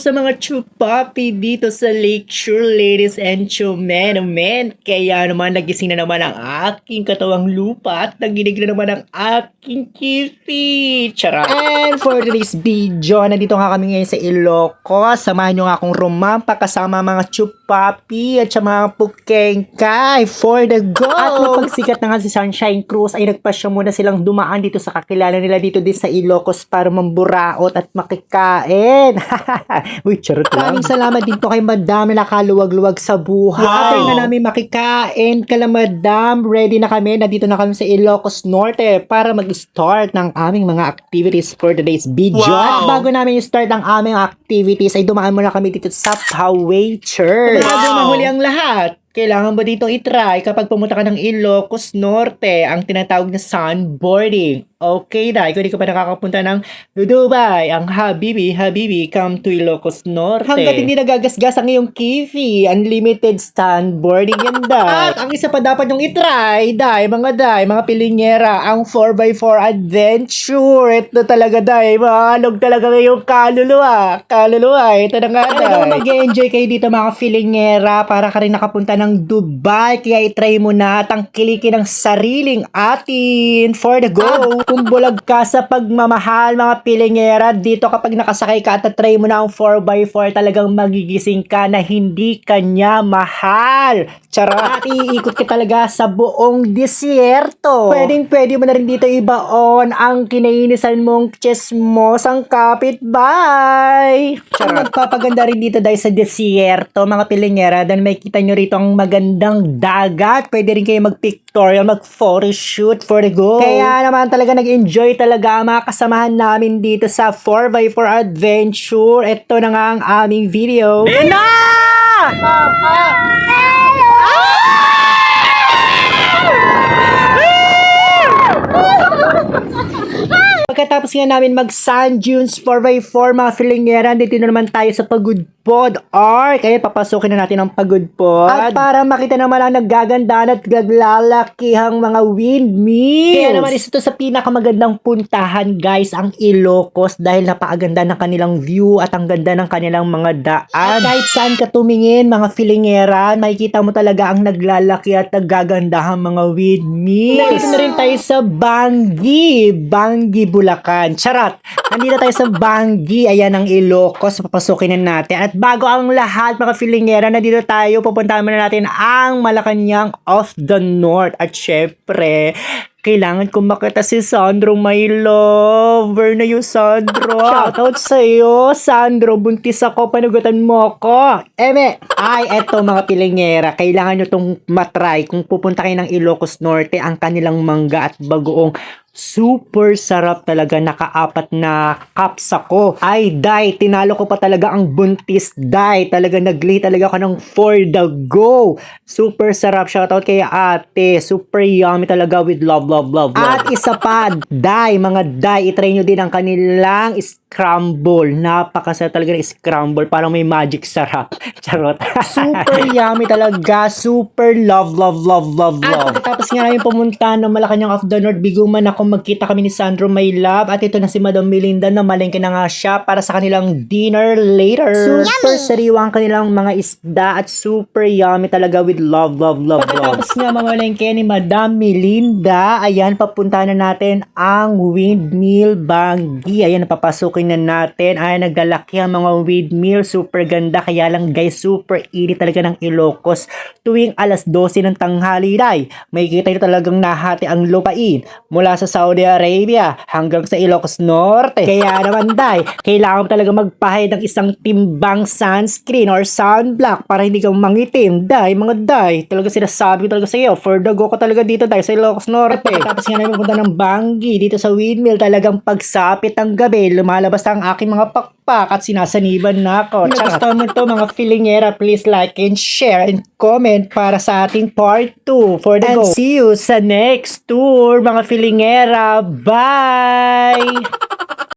sa mga chupapi dito sa Lakeshore, ladies and gentlemen. Kaya naman nagising na naman ang aking katawang lupa at naginig na naman ang aking kifi. Charot! And for today's video, nandito nga kami ngayon sa Ilocos. Samahan nyo nga akong rumampa kasama mga chupapi at sa mga pukengkay for the go! At mapagsikat na nga si Sunshine Cruz ay nagpasya muna silang dumaan dito sa kakilala nila dito din sa Ilocos para mamburaot at makikain. Uy, charot lang. Maraming salamat din po kay Madam na nakaluwag-luwag sa buhay. Wow. At na namin makikain kala Madam. Ready na kami. Nandito na kami sa Ilocos Norte para mag-start ng aming mga activities for today's video. Wow. At bago namin i-start ang aming activities ay dumaan muna kami dito sa Poway Church. Bago mahuli ang lahat, kailangan ba dito i-try kapag pumunta ka ng Ilocos Norte ang tinatawag na sunboarding? Okay na, kung di ka pa nakakapunta ng Dubai, ang Habibi, come to Ilocos Norte. Hanggat hindi nagagasgas ang iyong kifi, unlimited sunboarding yan At ang isa pa dapat yung i-try, mga pilingera, ang 4x4 adventure. Ito talaga mahalog talaga ngayong kaluluwa. Ito na nga mag-enjoy kayo dito mga pilingera para ka rin nakapunta ng Dubai. Kaya i-try mo na tangkilikin ang sariling atin for the go. Kung bulag ka sa pagmamahal mga pilingera, dito kapag nakasakay ka at try mo na ang 4x4, talagang magigising ka na hindi kanya mahal. Charot! At iikot ka talaga sa buong disyerto. Pwede mo na rin dito ibaon ang kinainisan mong chismosang kapitbahay. Charot! Magpapaganda rin dito dahil sa disyerto mga pilingera, dahil may kita nyo rito ang magandang dagat. Pwede rin kayo mag-pictorial, mag-photoshoot for the go. Kaya naman talaga nag-enjoy talaga ang mga kasamahan namin dito sa 4x4 adventure. Ito na nga ang aming video. Na! Pagkatapos nga namin mag-sand dunes 4x4 mga filingera, dito na naman tayo sa Pagudpod Arc. Kaya papasukin na natin ang Pagudpod. At para makita naman ang nagagandaan at naglalakihang mga windmills. Kaya naman isa to sa pinakamagandang puntahan guys, ang Ilocos, dahil napakaganda ng kanilang view at ang ganda ng kanilang mga daan. At kahit saan ka tumingin mga filingera, makikita mo talaga ang naglalaki at nagagandahang mga windmills. Nandito na rin tayo sa Bangi, Bulacan. Charot! Nandito tayo sa Bangi. Ayan ang Ilocos. Papasukin na natin. At bago ang lahat, mga filingera, nandito tayo. Pupuntahan muna natin ang Malacanang of the North. At syempre, kailangan kong makita si Sandro, my lover na yung Sandro. Shoutout sa'yo, Sandro. Buntis ako, panugutan mo ako. Eto mga pilingera, kailangan nyo tong matry. Kung pupunta kayo ng Ilocos Norte, ang kanilang mangga at bagoong super sarap talaga. Naka-4 na cups ako. Ay, tinalo ko pa talaga ang buntis, Talaga nag-lay talaga ako ng for the go. Super sarap. Shoutout kay ate. Super yummy talaga with love. At isa pa, itry nyo din ang kanilang scramble. Napakasarap talaga ng scramble. Parang may magic sarap. Charot. Super yummy talaga. Super love. At pagkatapos nga namin pumunta ng Malacanang of the North, biguman ako magkita kami ni Sandro, my love. At ito na si Madam Melinda na malengke na nga siya para sa kanilang dinner later. Super sariwa ang kanilang mga isda at super yummy talaga with love. Pagkatapos nga mamalengke ni Madam Melinda, ayan, papunta na natin ang Windmill Bangi. Ayan, napapasukin na natin. Ayan, naglalaki ang mga windmill. Super ganda. Kaya lang guys, super init talaga ng Ilocos. Tuwing alas 12 ng tanghali, may kita nyo talagang nahati ang lupain mula sa Saudi Arabia hanggang sa Ilocos Norte. Kaya naman kailangan mo talaga magpahid ng isang timbang sunscreen or sunblock para hindi ka mangitim. Talaga sinasabi ko talaga sa iyo, for the go ko talaga dito sa Ilocos Norte. Tapos nga namin pupunta ng Bangi dito sa windmill, talagang pagsapit ng gabi, lumalabas ang aking mga pakpak at sinasaniban na ako. Gusto mo to mga filingera, please like and share and comment para sa ating part 2 for the go. And see you sa next tour mga filingera. Bye!